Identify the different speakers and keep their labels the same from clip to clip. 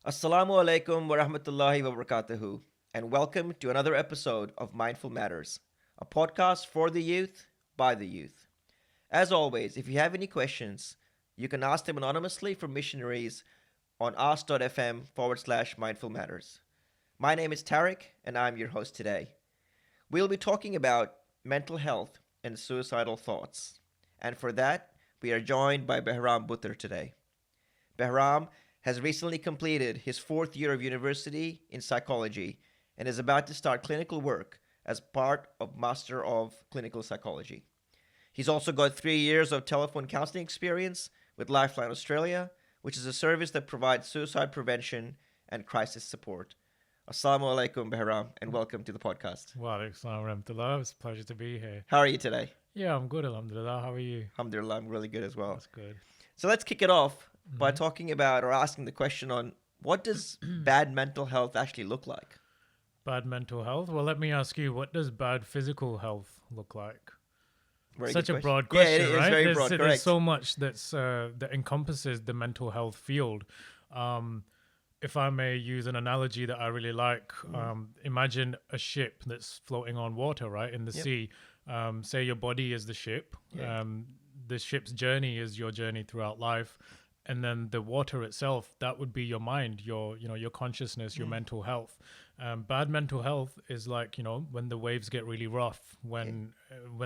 Speaker 1: Assalamu alaikum wa rahmatullahi wa barakatuhu, and welcome to another episode of Mindful Matters, a podcast for the youth, by the youth. As always, if you have any questions, you can ask them anonymously from missionaries on ask.fm/mindful matters. My name is Tarek, and I'm your host today. We'll be talking about mental health and suicidal thoughts, and for that, we are joined by Behram Buttar today. Behram has recently completed his fourth year of university in psychology and is about to start clinical work as part of Master of Clinical Psychology. He's also got 3 years of telephone counseling experience with Lifeline Australia, which is a service that provides suicide prevention and crisis support. Assalamu alaikum, Behram, and welcome to the podcast.
Speaker 2: Wa alaikum salam wa rahmatullah. It's a pleasure to be here.
Speaker 1: How are you today?
Speaker 2: Yeah, I'm good, alhamdulillah. How are you?
Speaker 1: Alhamdulillah, I'm really good as well.
Speaker 2: That's good.
Speaker 1: So let's kick it off by talking about or asking the question on what does bad mental health actually look like?
Speaker 2: Bad mental health? Well, let me ask you, what does bad physical health look like?
Speaker 1: Very
Speaker 2: Such
Speaker 1: good
Speaker 2: a
Speaker 1: question.
Speaker 2: broad question,
Speaker 1: Yeah, it is
Speaker 2: right?
Speaker 1: very
Speaker 2: there's,
Speaker 1: broad,
Speaker 2: there's
Speaker 1: correct.
Speaker 2: so much that encompasses the mental health field. If I may use an analogy that I really like, imagine a ship that's floating on water, right, in the
Speaker 1: Yep.
Speaker 2: sea. Say your body is the ship.
Speaker 1: Yeah.
Speaker 2: The ship's journey is your journey throughout life, and then the water itself, that would be your mind, your consciousness, your mental health. Bad mental health is like, when the waves get really rough, when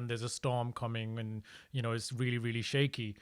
Speaker 2: there's a storm coming, and it's really, really shaky.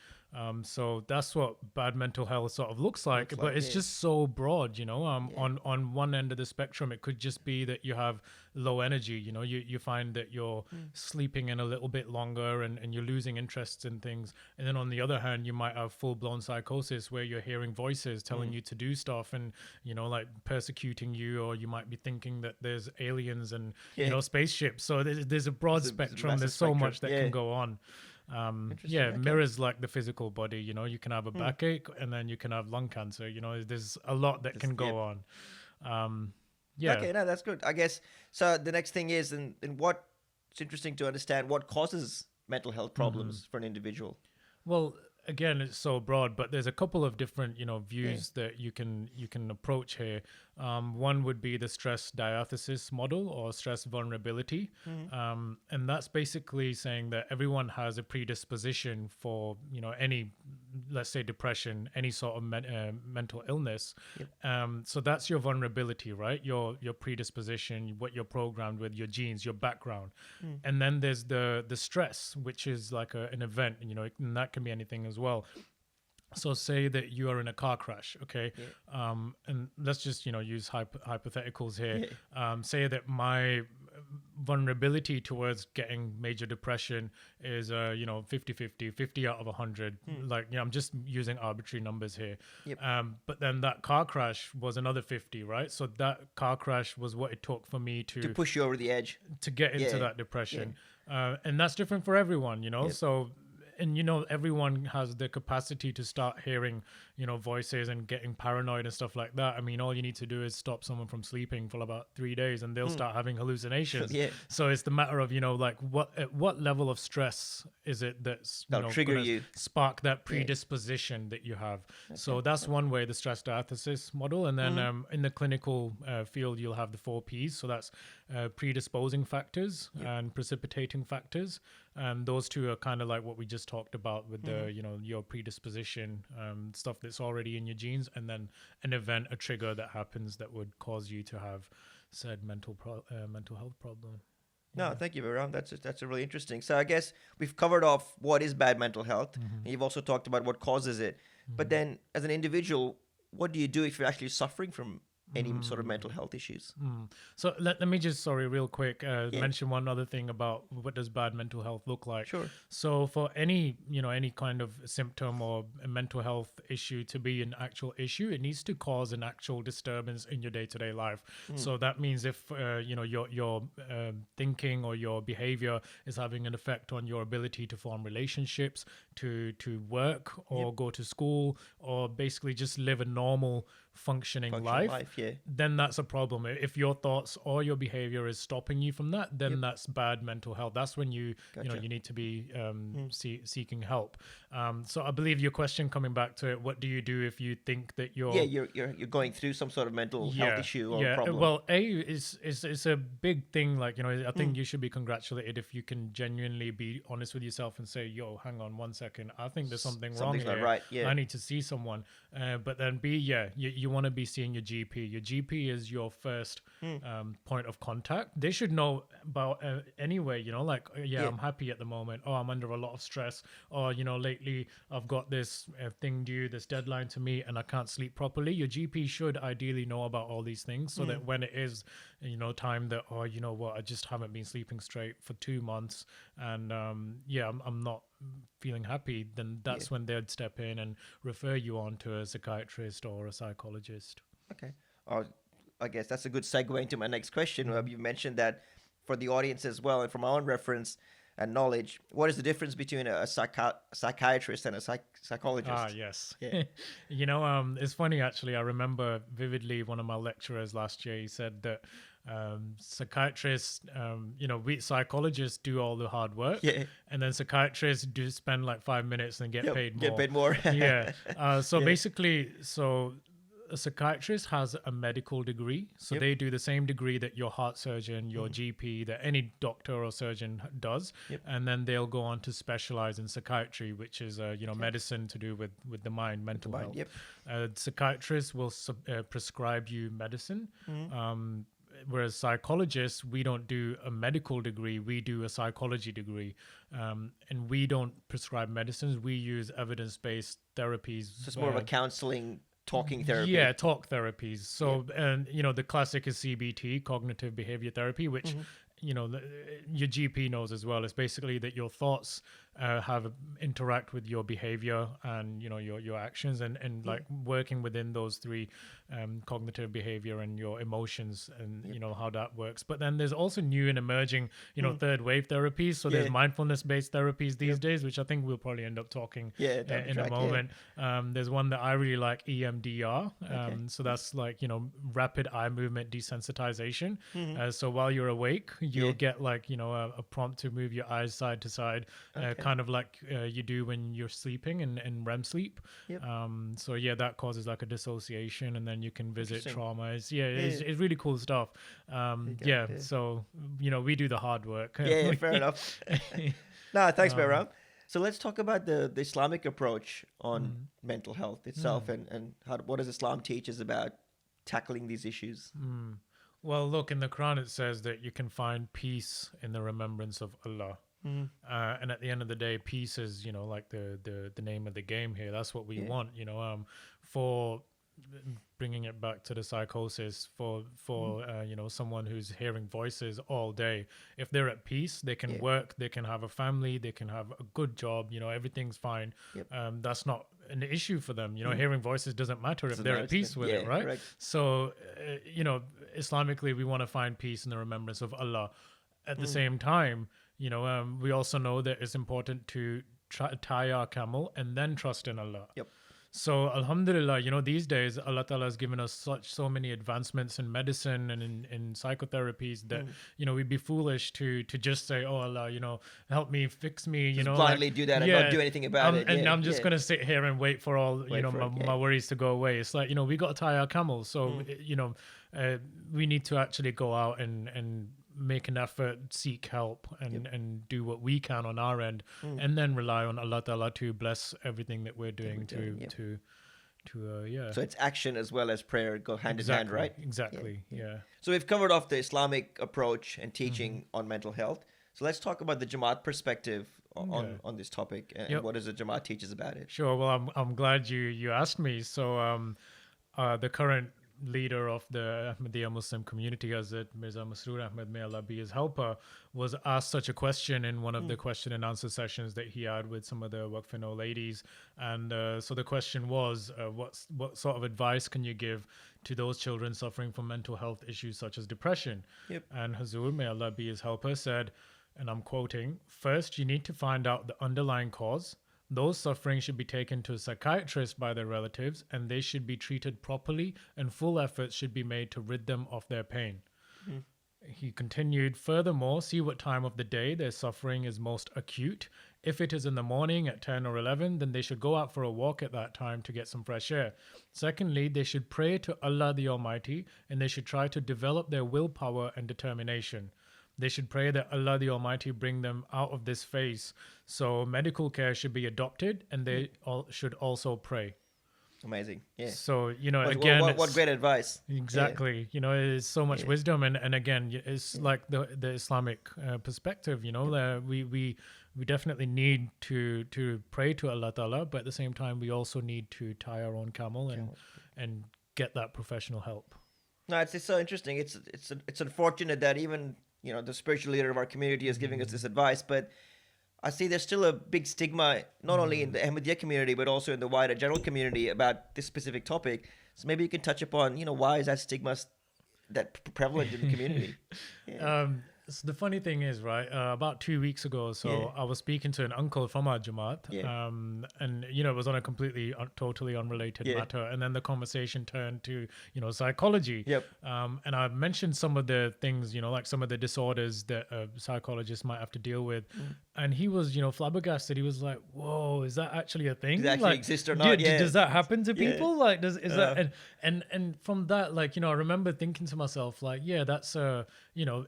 Speaker 2: So that's what bad mental health sort of looks like,
Speaker 1: Looks
Speaker 2: but
Speaker 1: like,
Speaker 2: it's
Speaker 1: yeah.
Speaker 2: just so broad. On one end of the spectrum, it could just be that you have low energy. You find that you're sleeping in a little bit longer, and you're losing interest in things. And then on the other hand, you might have full-blown psychosis where you're hearing voices telling you to do stuff, and like persecuting you, or you might be thinking that there's aliens and
Speaker 1: Yeah.
Speaker 2: spaceships. So there's a broad
Speaker 1: There's a
Speaker 2: spectrum.
Speaker 1: massive
Speaker 2: There's so
Speaker 1: spectrum.
Speaker 2: much that
Speaker 1: Yeah.
Speaker 2: can go on.
Speaker 1: Interesting, okay.
Speaker 2: Mirrors like the physical body. You can have a backache, and then you can have lung cancer. There's a lot that can go on.
Speaker 1: Okay, no, that's good. I guess so. The next thing is, and what it's interesting to understand what causes mental health problems for an individual.
Speaker 2: Well, again, it's so broad, but there's a couple of different, views that you can approach here. One would be the stress diathesis model, or stress vulnerability, and that's basically saying that everyone has a predisposition for, any, let's say, depression, any sort of mental illness. So that's your vulnerability, right? Your predisposition, what you're programmed with, your genes, your background, and then there's the stress, which is like an event, and that can be anything as well. So say that you are in a car crash, okay? And let's just, use hypotheticals here. Say that my vulnerability towards getting major depression is, 50-50, 50 out of 100. Like, I'm just using arbitrary numbers here.
Speaker 1: Yep.
Speaker 2: But then that car crash was another 50, right? So that car crash was what it took for me
Speaker 1: To push you over the edge.
Speaker 2: to get into
Speaker 1: Yeah.
Speaker 2: that depression. And that's different for everyone, So, and everyone has the capacity to start hearing, voices and getting paranoid and stuff like that. I mean, all you need to do is stop someone from sleeping for about 3 days, and they'll start having hallucinations.
Speaker 1: Yeah.
Speaker 2: So it's the matter of, like at what level of stress is it that's
Speaker 1: That'll trigger
Speaker 2: gonna
Speaker 1: you.
Speaker 2: spark that predisposition that you have. So that's one way, the stress diathesis model. And then in the clinical field, you'll have the 4 Ps. So that's predisposing factors and precipitating factors. And those two are kind of like what we just talked about with the, your predisposition, stuff that's already in your genes, and then an event, a trigger that happens that would cause you to have said mental health problem.
Speaker 1: No, thank you, Behram. That's a really interesting. So I guess we've covered off what is bad mental health, and you've also talked about what causes it. But then, as an individual, what do you do if you're actually suffering from any sort of mental health issues?
Speaker 2: So let me just, real quick, mention one other thing about what does bad mental health look like.
Speaker 1: Sure.
Speaker 2: So for any kind of symptom or a mental health issue to be an actual issue, it needs to cause an actual disturbance in your day-to-day life. So that means if your thinking or your behavior is having an effect on your ability to form relationships, to work or go to school, or basically just live a normal functioning
Speaker 1: Functional
Speaker 2: life,
Speaker 1: life, yeah.
Speaker 2: then that's a problem. If your thoughts or your behavior is stopping you from that, then that's bad mental health. That's when you need to be seeking help. So I believe your question, coming back to it, what do you do if you think that you're
Speaker 1: you're going through some sort of mental health issue or problem?
Speaker 2: Well, it's a big thing. Like, I think you should be congratulated if you can genuinely be honest with yourself and say, yo, hang on 1 second, I think there's something wrong
Speaker 1: Something's
Speaker 2: here.
Speaker 1: not right. Yeah.
Speaker 2: I need to see someone. But then you want to be seeing your GP. Your GP is your first point of contact. They should know about anyway, like, I'm happy at the moment. Oh, I'm under a lot of stress. Or, lately I've got this thing due, this deadline to meet, and I can't sleep properly. Your GP should ideally know about all these things so that when it is, time that, oh, you know what, I just haven't been sleeping straight for 2 months, and I'm not feeling happy, then that's when they'd step in and refer you on to a psychiatrist or a psychologist.
Speaker 1: Okay. I guess that's a good segue into my next question. You mentioned that for the audience as well, and from our own reference and knowledge, what is the difference between a psychiatrist and a psychologist?
Speaker 2: Ah, yes. Yeah. It's funny, actually. I remember vividly one of my lecturers last year, he said that psychiatrists, we psychologists do all the hard work, and then psychiatrists do spend like 5 minutes and get paid more.
Speaker 1: Get paid more.
Speaker 2: Basically, a psychiatrist has a medical degree, so they do the same degree that your heart surgeon, your GP, that any doctor or surgeon does, and then they'll go on to specialize in psychiatry, which is medicine to do with the mind, mental health. Psychiatrists will prescribe you medicine. Whereas psychologists, we don't do a medical degree, we do a psychology degree. And we don't prescribe medicines, we use evidence-based therapies.
Speaker 1: So it's more of a counseling, talking therapy.
Speaker 2: Yeah, talk therapies. So, and the classic is CBT, cognitive behavior therapy, which your GP knows as well. It's basically that your thoughts interact with your behavior and your actions, and like working within those three, cognitive behavior and your emotions, and how that works. But then there's also new and emerging third wave therapies. So there's mindfulness based therapies these days, which I think we'll probably end up talking in a moment. There's one that I really like, EMDR. So that's like rapid eye movement desensitization. So while you're awake, you'll get like a prompt to move your eyes side to side, kind of like you do when you're sleeping in REM sleep. So that causes like a dissociation, and then you can visit trauma. It's really cool stuff. So we do the hard work.
Speaker 1: Fair enough. No, thanks, Behram. So let's talk about the Islamic approach on mental health itself, and what does Islam teach us about tackling these issues?
Speaker 2: Well, look, in the Quran it says that you can find peace in the remembrance of Allah. And at the end of the day, peace is, like the name of the game here. That's what we want, for bringing it back to the psychosis, for someone who's hearing voices all day. If they're at peace, they can work, they can have a family, they can have a good job, everything's fine. That's not an issue for them. Hearing voices doesn't matter if they're at peace with it, right? Correct. So, Islamically, we want to find peace in the remembrance of Allah. At the same time, we also know that it's important to tie our camel and then trust in Allah. So alhamdulillah, these days Allah Ta'ala has given us so many advancements in medicine and in psychotherapies that we'd be foolish to just say, oh Allah, help me, fix me,
Speaker 1: just blindly do that and not do anything about it.
Speaker 2: And I'm just gonna sit here and wait for all my worries to go away. It's like, we got to tie our camels. So we need to actually go out and make an effort, seek help, and do what we can on our end, and then rely on Allah Ta'ala to bless everything that we're doing to
Speaker 1: So it's action as well as prayer go hand in hand, right?
Speaker 2: Exactly. Yeah.
Speaker 1: So we've covered off the Islamic approach and teaching on mental health. So let's talk about the Jamaat perspective on this topic, and what does the Jamaat teach us about it?
Speaker 2: Sure. Well, I'm glad you asked me. So the current leader of the Ahmadiyya Muslim community, Hazrat Mirza Masroor Ahmad, may Allah be his helper, was asked such a question in one of the question and answer sessions that he had with some of the Waqf ladies. And so the question was, what sort of advice can you give to those children suffering from mental health issues such as depression? And Hazur, may Allah be his helper, said, and I'm quoting, "First, you need to find out the underlying cause. those suffering should be taken to a psychiatrist by their relatives, and they should be treated properly, and full efforts should be made to rid them of their pain. He continued, furthermore, see what time of the day their suffering is most acute. If it is in the morning at 10 or 11, then they should go out for a walk at that time to get some fresh air. Secondly, they should pray to Allah the Almighty, and they should try to develop their willpower and determination. They should pray that Allah the Almighty bring them out of this phase. So medical care should be adopted, and they should also pray.
Speaker 1: Amazing. Yeah.
Speaker 2: So,
Speaker 1: what great advice.
Speaker 2: Exactly.
Speaker 1: Yeah.
Speaker 2: There's so much wisdom. And again, it's like the Islamic perspective, we definitely need to pray to Allah Ta'ala, but at the same time, we also need to tie our own camel and get that professional help.
Speaker 1: No, it's so interesting. It's unfortunate that even, the spiritual leader of our community is giving us this advice, but I see there's still a big stigma, not only in the Ahmadiyyat community, but also in the wider general community about this specific topic. So maybe you can touch upon, why is that stigma that prevalent in the community? Yeah.
Speaker 2: So the funny thing is, right, about 2 weeks ago, I was speaking to an uncle from our Jamaat, and, it was on a completely, totally unrelated matter. And then the conversation turned to, psychology.
Speaker 1: Yep.
Speaker 2: And I mentioned some of the things, like some of the disorders that a psychologist might have to deal with. And he was, flabbergasted. He was like, whoa, is that actually a thing?
Speaker 1: Does it actually exist or not?
Speaker 2: Does that happen to people? Like, that, and from that, like, I remember thinking to myself, like, yeah, that's,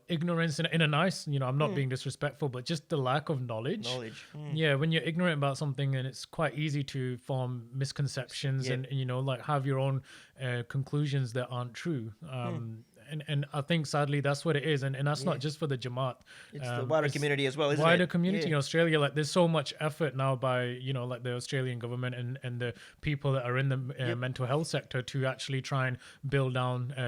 Speaker 2: ignorance in a nice, I'm not being disrespectful, but just the lack of knowledge. Yeah, when you're ignorant about something, and it's quite easy to form misconceptions and like have your own conclusions that aren't true. And I think sadly that's what it is, and that's not just for the Jamaat.
Speaker 1: It's the wider community as well, isn't it?
Speaker 2: Wider community in Australia. Like there's so much effort now by like the Australian government and the people that are in the mental health sector to actually try and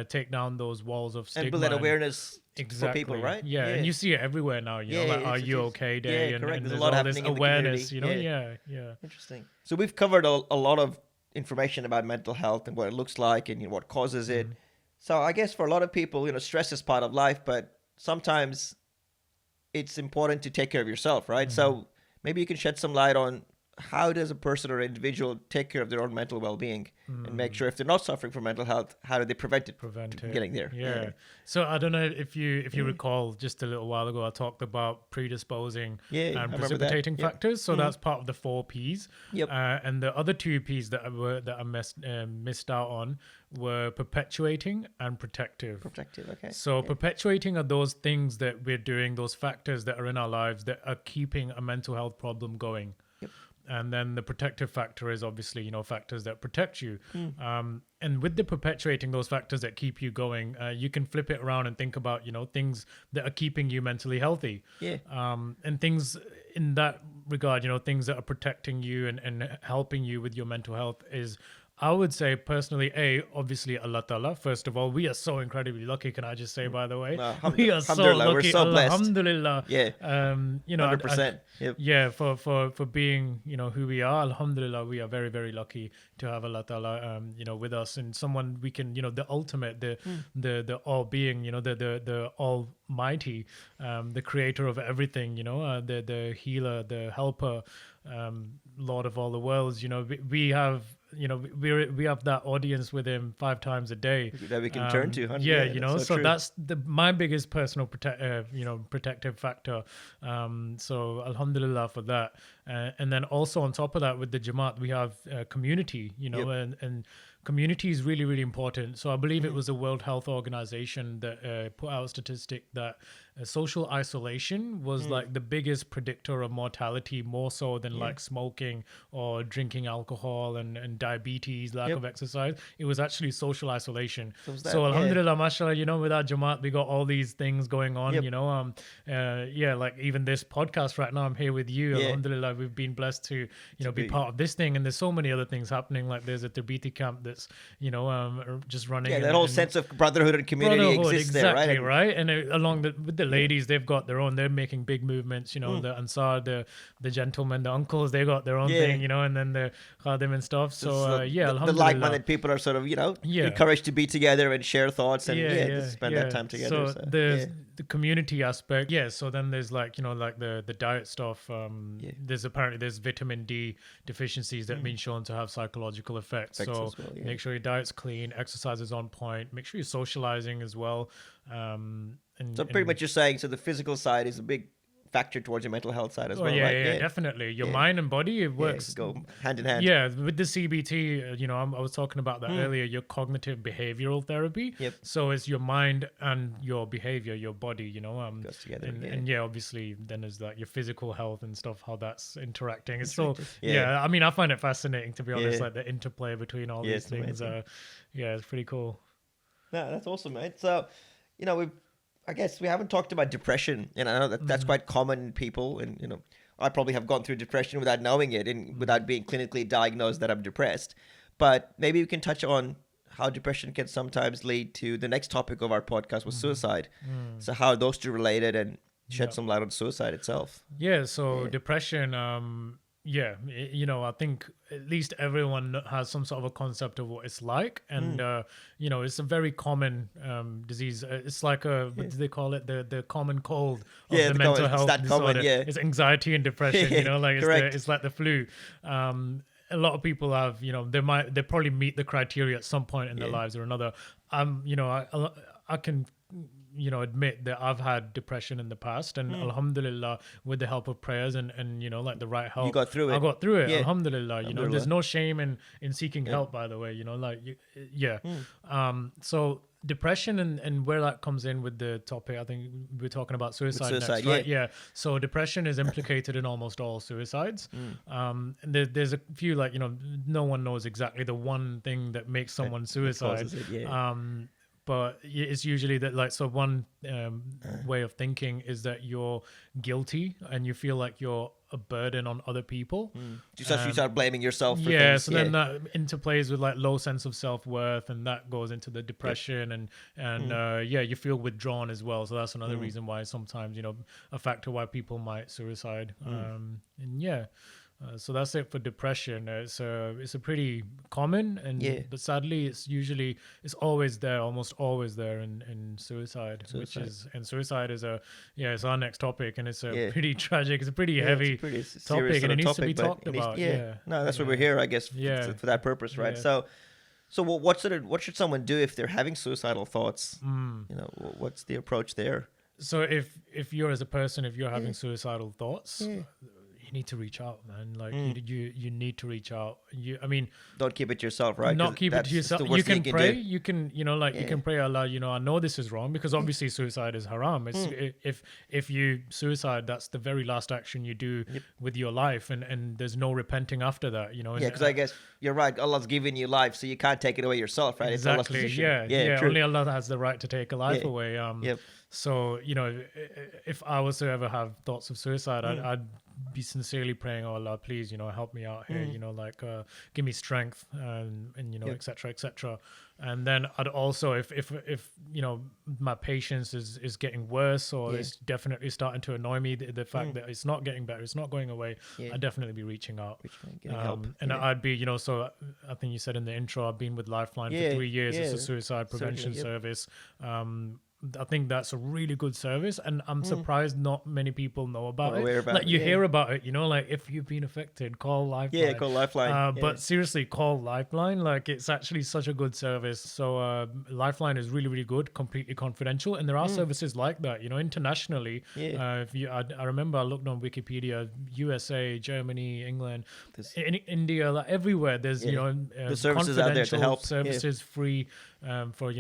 Speaker 2: take down those walls of stigma
Speaker 1: and build that awareness.
Speaker 2: Exactly.
Speaker 1: For people, right?
Speaker 2: Yeah, and you see it everywhere now. Are you okay day?
Speaker 1: Yeah, correct.
Speaker 2: And
Speaker 1: there's a lot
Speaker 2: all
Speaker 1: happening
Speaker 2: this
Speaker 1: in
Speaker 2: awareness.
Speaker 1: the community.
Speaker 2: Yeah.
Speaker 1: Interesting. So we've covered a lot of information about mental health and what it looks like and what causes it. So I guess for a lot of people, stress is part of life, but sometimes it's important to take care of yourself, right? So maybe you can shed some light on how does a person or individual take care of their own mental well-being and make sure if they're not suffering from mental health, how do they prevent it getting there?
Speaker 2: Yeah. So I don't know if you recall, just a little while ago, I talked about predisposing and precipitating factors. So that's part of the 4 Ps.
Speaker 1: Yep.
Speaker 2: And the other 2 Ps that I missed out on were perpetuating and protective.
Speaker 1: Protective, okay.
Speaker 2: So perpetuating are those things that we're doing, those factors that are in our lives that are keeping a mental health problem going. And then the protective factor is obviously, factors that protect you. And with the perpetuating those factors that keep you going, you can flip it around and think about, things that are keeping you mentally healthy.
Speaker 1: Yeah.
Speaker 2: And things in that regard, things that are protecting you and helping you with your mental health is, I would say personally, obviously Allah Ta'ala. First of all, we are so incredibly lucky. Can I just say, by the way, we are so lucky.
Speaker 1: We're so blessed.
Speaker 2: Alhamdulillah.
Speaker 1: Yeah. 100%.
Speaker 2: Yeah. For being, who we are. Alhamdulillah, we are very, very lucky to have Allah Ta'ala, with us, and someone we can, the ultimate, the all being, the almighty, the creator of everything, the healer, the helper, Lord of all the worlds. We have. We have that audience with him 5 times a day
Speaker 1: that we can turn to.
Speaker 2: So that's my biggest personal protective factor. So alhamdulillah for that. And then also on top of that, with the Jamaat, we have community, and community is really, really important. So I believe it was the World Health Organization that put out a statistic that social isolation was like the biggest predictor of mortality, more so than like smoking or drinking alcohol and diabetes, lack of exercise. It was actually social isolation. So alhamdulillah, mashallah, with our Jamaat, we got all these things going on, like even this podcast right now, I'm here with you. Alhamdulillah, we've been blessed to, be part of this thing. And there's so many other things happening. Like there's a Tabiti camp that's, just running.
Speaker 1: Yeah, that whole sense of brotherhood and community exists
Speaker 2: exactly,
Speaker 1: there, right?
Speaker 2: And along with the ladies, they've got their own. They're making big movements. The Ansar, the gentlemen, the uncles, they got their own thing. And then the Khadim and stuff. So
Speaker 1: the
Speaker 2: alhamdulillah,
Speaker 1: like-minded people are sort of encouraged to be together and share thoughts and just spend that time together.
Speaker 2: So there's the community aspect. So then there's like the diet stuff. There's vitamin D deficiencies that have been shown to have psychological effects. So make sure your diet's clean, exercise is on point, make sure you're socializing as well.
Speaker 1: Pretty much you're saying, so the physical side is a big factor towards your mental health side as well, right?
Speaker 2: Yeah, definitely. Your mind and body, it works.
Speaker 1: Go hand in hand.
Speaker 2: Yeah, with the CBT, I was talking about that earlier, your cognitive behavioral therapy.
Speaker 1: Yep.
Speaker 2: So it's your mind and your behavior, your body,
Speaker 1: goes together.
Speaker 2: And obviously then there's like your physical health and stuff, how that's interacting. It's so, I find it fascinating, to be honest, like the interplay between all these things. It's pretty cool.
Speaker 1: No, that's awesome, mate. So, I guess we haven't talked about depression, and I know that's quite common in people, and I probably have gone through depression without knowing it and without being clinically diagnosed that I'm depressed. But maybe we can touch on how depression can sometimes lead to the next topic of our podcast, was suicide. So how are those two related, and shed some light on suicide itself.
Speaker 2: Depression, I think at least everyone has some sort of a concept of what it's like. And, it's a very common disease. It's like what do they call it? The common cold of the mental health disorder. It's anxiety and depression, it's like the flu. A lot of people have, they probably meet the criteria at some point in their lives or another. I can admit that I've had depression in the past, and alhamdulillah, with the help of prayers and like the right help,
Speaker 1: you got through it.
Speaker 2: I got through it. Alhamdulillah. There's no shame in seeking help, by the way, so depression and where that comes in with the topic, I think we're talking about suicide next, right? So depression is implicated in almost all suicides. And there's a few, like, no one knows exactly the one thing that makes someone suicide. But it's usually that, like, so one way of thinking is that you're guilty and you feel like you're a burden on other people.
Speaker 1: You start blaming yourself for things.
Speaker 2: So then that interplays with like low sense of self-worth, and that goes into the depression and you feel withdrawn as well. So that's another reason why sometimes, a factor why people might suicide. So that's it for depression. It's a pretty common, but sadly it's always there, almost always there in suicide. And suicide is it's our next topic, and it's a pretty tragic, it's a pretty heavy topic, and it needs to be talked about.
Speaker 1: No, that's why we're here, I guess, for that purpose, right? So what should someone do if they're having suicidal thoughts? What's the approach there?
Speaker 2: So if you're, as a person, if you're having suicidal thoughts, you need to reach out, man. Like you need to reach out.
Speaker 1: Don't keep it to yourself, right?
Speaker 2: Not keep it to yourself. You can pray. You can, you can pray, Allah, I know this is wrong, because obviously suicide is haram. It's if you suicide, that's the very last action you do with your life, and there's no repenting after that.
Speaker 1: Because I guess you're right. Allah's given you life, so you can't take it away yourself, right?
Speaker 2: Exactly.
Speaker 1: It's Allah's position.
Speaker 2: Only Allah has the right to take a life away. So if I was to ever have thoughts of suicide, I'd be sincerely praying, oh Allah, please, help me out here, give me strength, and et cetera. And then I'd also, if my patience is getting worse, or it's definitely starting to annoy me, the fact that it's not getting better, it's not going away, I'd definitely be reaching out. And I'd be, so I think you said in the intro, I've been with Lifeline for 3 years. It's a suicide prevention service. I think that's a really good service, and I'm surprised not many people know about it. You hear about it, like, if you've been affected, call Lifeline.
Speaker 1: Yeah, call Lifeline.
Speaker 2: But seriously, call Lifeline. Like, it's actually such a good service. So Lifeline is really, really good, completely confidential, and there are services like that, internationally. I remember I looked on Wikipedia, USA, Germany, England, in India, like everywhere. There's
Speaker 1: the services out there to help.
Speaker 2: Services free for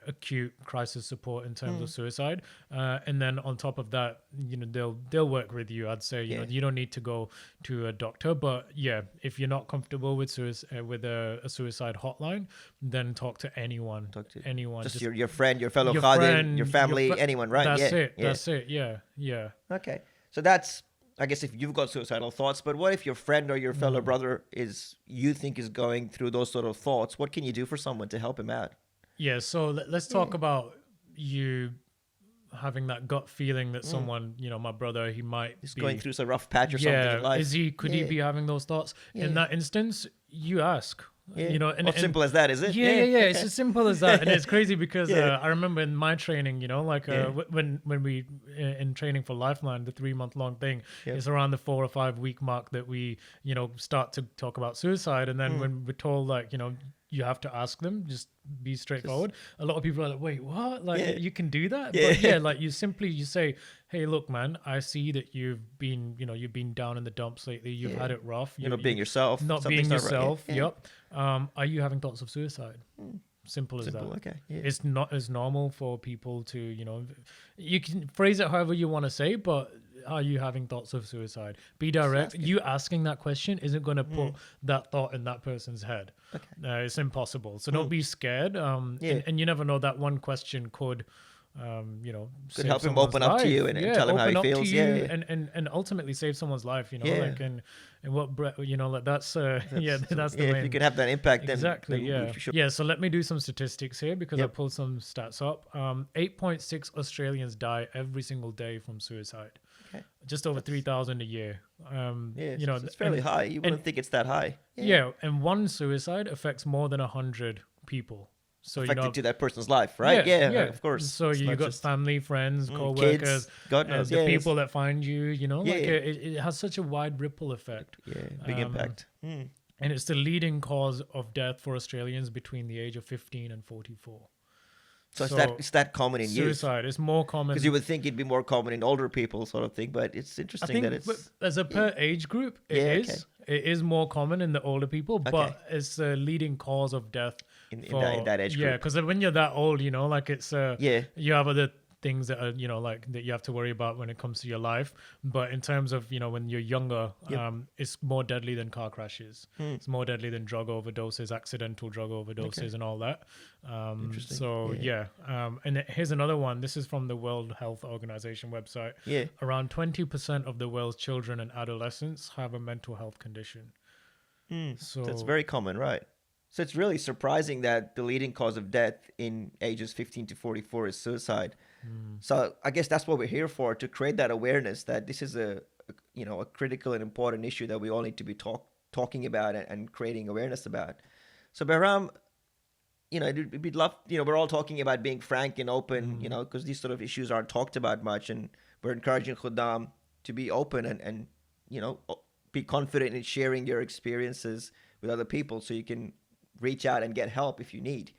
Speaker 2: acute crisis support in terms of suicide, and then on top of that, they'll work with you. I'd say you don't need to go to a doctor, but if you're not comfortable with a suicide hotline, then talk to anyone. Anyone,
Speaker 1: just your friend, your fellow Khadim, your family, anyone, right?
Speaker 2: That's it. Yeah.
Speaker 1: Okay, so that's I guess if you've got suicidal thoughts, but what if your friend or your fellow brother you think is going through those sort of thoughts? What can you do for someone to help him out?
Speaker 2: Yeah, so let's talk about you having that gut feeling that someone, my brother, he might
Speaker 1: He's
Speaker 2: be
Speaker 1: going through some rough patch or something in life.
Speaker 2: could he be having those thoughts? In that instance, you ask.
Speaker 1: And simple as that, is it?
Speaker 2: Yeah. It's as simple as that, and it's crazy because I remember in my training, when we in training for Lifeline, the 3-month-long thing, it's around the 4 or 5 week mark that we, start to talk about suicide, and then when we're told you have to ask them, just be straightforward. A lot of people are like, wait, what? Like, you can do that? But you say, hey, look, man, I see that you've been down in the dumps lately. You've had it rough.
Speaker 1: You're not being yourself.
Speaker 2: Not being yourself. Right. Yep. Are you having thoughts of suicide? Simple as that.
Speaker 1: Okay. Yeah.
Speaker 2: It's not as normal for people to, you can phrase it however you want to say, but are you having thoughts of suicide? Be direct. You asking that question isn't going to put that thought in that person's head. Okay. It's impossible. So don't be scared. And you never know, that one question could,
Speaker 1: could help him open up to you and tell him how he feels.
Speaker 2: And ultimately save someone's life, and what, that's the
Speaker 1: if
Speaker 2: main.
Speaker 1: you could have that impact, then
Speaker 2: exactly,
Speaker 1: then
Speaker 2: so let me do some statistics here because I pulled some stats up. 8.6 Australians die every single day from suicide. Okay. Just over 3,000 a year.
Speaker 1: It's fairly high. You wouldn't think it's that high.
Speaker 2: And one suicide affects more than 100 people. So
Speaker 1: affected to that person's life, right? Yeah, of course.
Speaker 2: So you got family, friends, co-workers,
Speaker 1: kids, God knows,
Speaker 2: the people that find you. It has such a wide ripple effect.
Speaker 1: Yeah, big impact.
Speaker 2: And it's the leading cause of death for Australians between the age of 15 and 44.
Speaker 1: So it's that common in
Speaker 2: suicide. It's more common
Speaker 1: because you would think it'd be more common in older people, sort of thing. But it's interesting that it's
Speaker 2: as a per age group, it is. It is more common in the older people, but it's the leading cause of death
Speaker 1: in that age group.
Speaker 2: Yeah, because when you're that old, it's you have other things that are that you have to worry about when it comes to your life. But in terms of when you're younger, it's more deadly than car crashes. It's more deadly than drug overdoses, accidental drug overdoses, and all that.
Speaker 1: Interesting.
Speaker 2: And here's another one. This is from the World Health Organization website. Around 20% of the world's children and adolescents have a mental health condition.
Speaker 1: So that's very common, right? So it's really surprising that the leading cause of death in ages 15 to 44 is suicide. So I guess that's what we're here for, to create that awareness that this is a critical and important issue that we all need to be talking about and creating awareness about. So Behram, we'd love, we're all talking about being frank and open, because these sort of issues aren't talked about much, and we're encouraging Khuddam to be open and be confident in sharing your experiences with other people so you can reach out and get help if you need.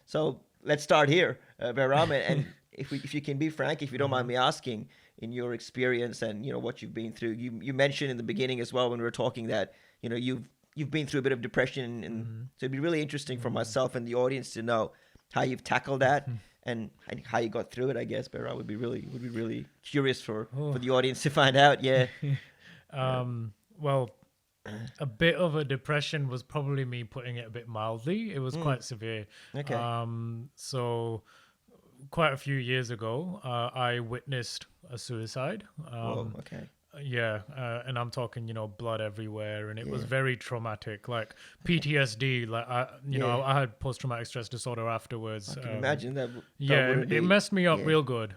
Speaker 1: So let's start here, Behram, and if you can be frank, if you don't mind me asking, in your experience and what you've been through. You mentioned in the beginning as well when we were talking that you've been through a bit of depression, and so it'd be really interesting for myself and the audience to know how you've tackled that and how you got through it. I guess Behram would be really curious for the audience to find out.
Speaker 2: Well, a bit of a depression was probably me putting it a bit mildly. It was quite severe. So quite a few years ago, I witnessed a suicide. And I'm talking, blood everywhere, and it was very traumatic, like PTSD. Like I had post-traumatic stress disorder afterwards.
Speaker 1: I can imagine that.
Speaker 2: It messed me up real good.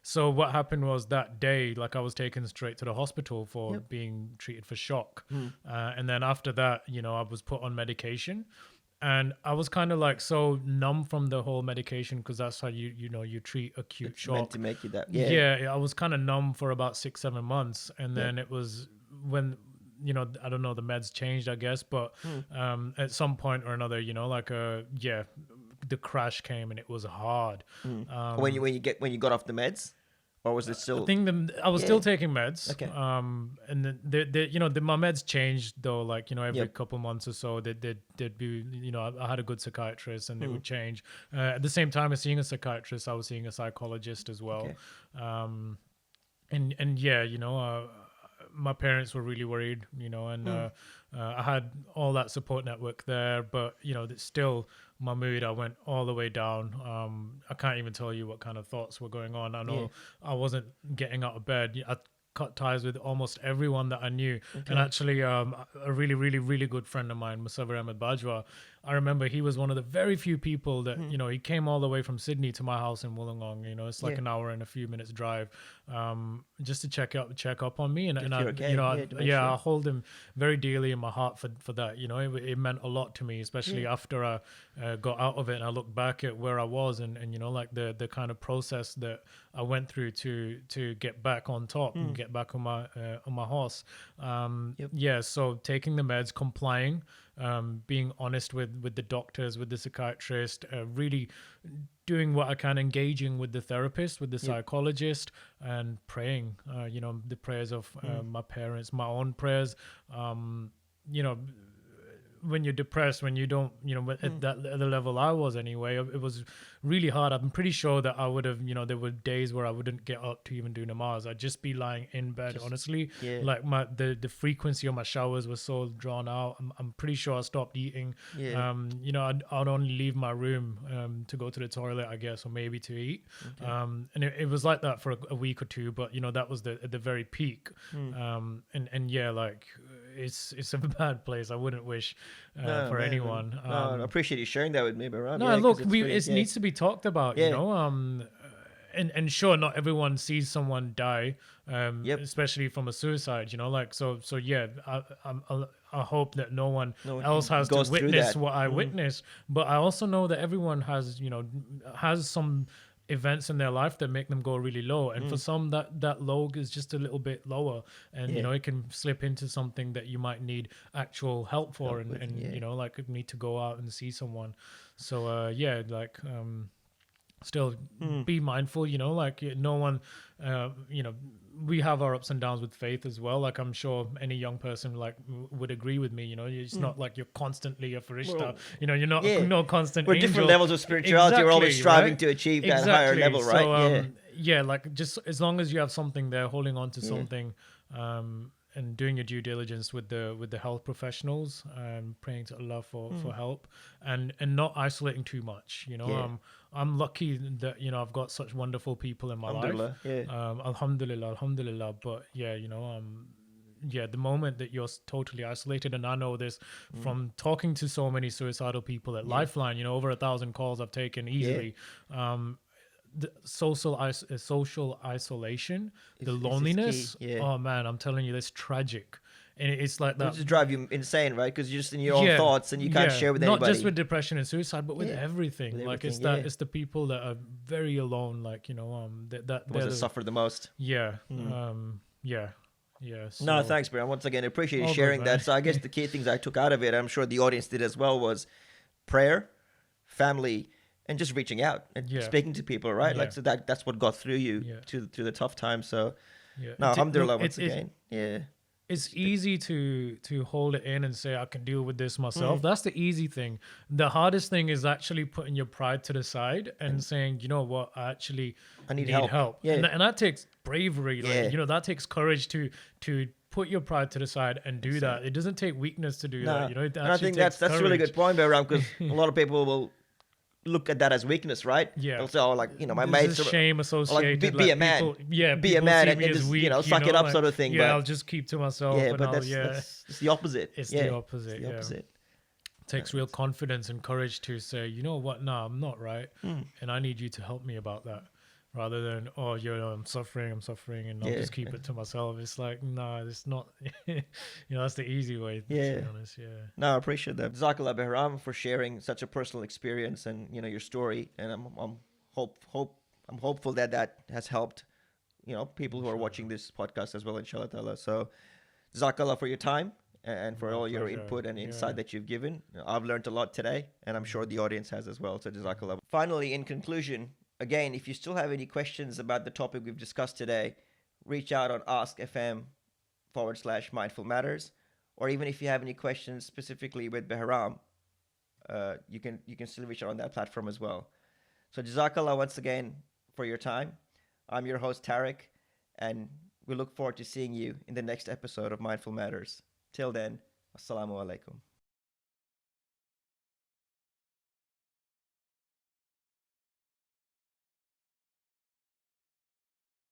Speaker 2: So what happened was that day, like I was taken straight to the hospital for being treated for shock, and then after that, I was put on medication. And I was kind of like so numb from the whole medication, because that's how you treat acute shock.
Speaker 1: Meant to make you that.
Speaker 2: I was kind of numb for about 6-7 months, and then it was when I don't know, the meds changed, I guess, but at some point or another, the crash came and it was hard.
Speaker 1: When you got off the meds. Or was it still?
Speaker 2: I think I was still taking meds. Okay. And then my meds changed though. Like every couple months or so, they'd be. I had a good psychiatrist, and they would change. At the same time as seeing a psychiatrist, I was seeing a psychologist as well. Okay. My parents were really worried. And I had all that support network there, but still my mood, I went all the way down. I can't even tell you what kind of thoughts were going on. I know I wasn't getting out of bed. I cut ties with almost everyone that I knew.
Speaker 1: Okay.
Speaker 2: And actually, a really, really, really good friend of mine, Musawwir Ahmed Bajwa, I remember he was one of the very few people that, you know, he came all the way from Sydney to my house in Wollongong. You know, it's like an hour and a few minutes drive, just to check up on me. And I,
Speaker 1: okay.
Speaker 2: you know,
Speaker 1: Sure.
Speaker 2: I hold him very dearly in my heart for that. You know, it meant a lot to me, especially after I got out of it and I look back at where I was and you know, like the kind of process that I went through to get back on top and get back on my horse. Yeah, so taking the meds, complying, being honest with the doctors, with the psychiatrist, really doing what I can, engaging with the therapist, with the psychologist, and praying. You know, the prayers of my parents, my own prayers. You know, when you're depressed, when you don't, you know, at the level I was anyway, it was really hard. I'm pretty sure that I would have, you know, there were days where I wouldn't get up to even do namaz. I'd just be lying in bed, honestly. Like the frequency of my showers was so drawn out. I'm pretty sure I stopped eating. You know, I'd only leave my room to go to the toilet, I guess, or maybe to eat. And it was like that for a week or two, but you know, that was at the very peak. And yeah, like it's a bad place. I wouldn't wish for anyone.
Speaker 1: No, I appreciate you sharing that with me, Behram.
Speaker 2: No, look, it needs to be talked about, you know. And sure, not everyone sees someone die, especially from a suicide, you know. Like so yeah. I hope that no one else has to witness what I witnessed, but I also know that everyone has, you know, has some events in their life that make them go really low, and for some that low is just a little bit lower, and you know, it can slip into something that you might need actual help for, and you know, like need to go out and see someone. So yeah, like still be mindful, you know, like no one you know, we have our ups and downs with faith as well. Like I'm sure any young person like would agree with me, you know. It's not like you're constantly a farishta, you know, you're not no constant
Speaker 1: we're
Speaker 2: angel.
Speaker 1: different levels of spirituality. We're always striving to achieve that higher level, right?
Speaker 2: So, yeah, like just as long as you have something there, holding on to something, and doing your due diligence with the health professionals, praying to Allah for help, and not isolating too much, you know. I'm lucky that, you know, I've got such wonderful people in my life. Alhamdulillah. But yeah, you know, yeah, the moment that you're totally isolated, and I know this from talking to so many suicidal people at Lifeline, you know, over 1,000 calls I've taken easily. The social isolation, the loneliness. Oh man, I'm telling you, that's tragic. And it's like that.
Speaker 1: It just drive you insane, right? Because you're just in your own thoughts and you can't share with anybody.
Speaker 2: Not just with depression and suicide, but with everything. Like it's it's the people that are very alone. Like, you know, that
Speaker 1: suffer the most.
Speaker 2: Yeah. So,
Speaker 1: no, thanks, Behram. Once again, I appreciate you sharing that. So I guess the key things I took out of it, I'm sure the audience did as well, was prayer, family, and just reaching out and speaking to people, right? Like, so that's what got through you to the tough times. So no, alhamdulillah, once again.
Speaker 2: It's easy to hold it in and say, I can deal with this myself. That's the easy thing. The hardest thing is actually putting your pride to the side and saying, you know what, I need help. And that takes bravery. Like, you know, that takes courage to put your pride to the side and do that. It doesn't take weakness to do that. You know,
Speaker 1: and I think that's a really good point, Behram, because a lot of people will look at that as weakness, right? They'll say, oh, like, you know, my mates are
Speaker 2: shame associated.
Speaker 1: Like, be a man. Be a man and just,
Speaker 2: weak,
Speaker 1: you know, suck it up, like, sort of thing.
Speaker 2: Yeah, I'll just keep to myself.
Speaker 1: Yeah, but that's the opposite.
Speaker 2: It's the opposite. It takes real confidence and courage to say, you know what, no, I'm not right, and I need you to help me about that. Rather than, oh, you know, I'm suffering, and I'll just keep it to myself. It's like, no, it's not. You know, that's the easy way. To be honest.
Speaker 1: No, I appreciate that. Jazakallah, Behram, for sharing such a personal experience and, you know, your story. And I'm hopeful that has helped, you know, people who are watching this podcast as well, inshallah ta'ala. So, Jazakallah for your time and for all your input and insight that you've given. I've learned a lot today, and I'm sure the audience has as well. So, Jazakallah. Finally, in conclusion, again, if you still have any questions about the topic we've discussed today, reach out on askfm/mindful matters, or even if you have any questions specifically with Behram, you can still reach out on that platform as well. So Jazakallah once again for your time. I'm your host Tariq, and we look forward to seeing you in the next episode of Mindful Matters. Till then, Assalamu alaikum.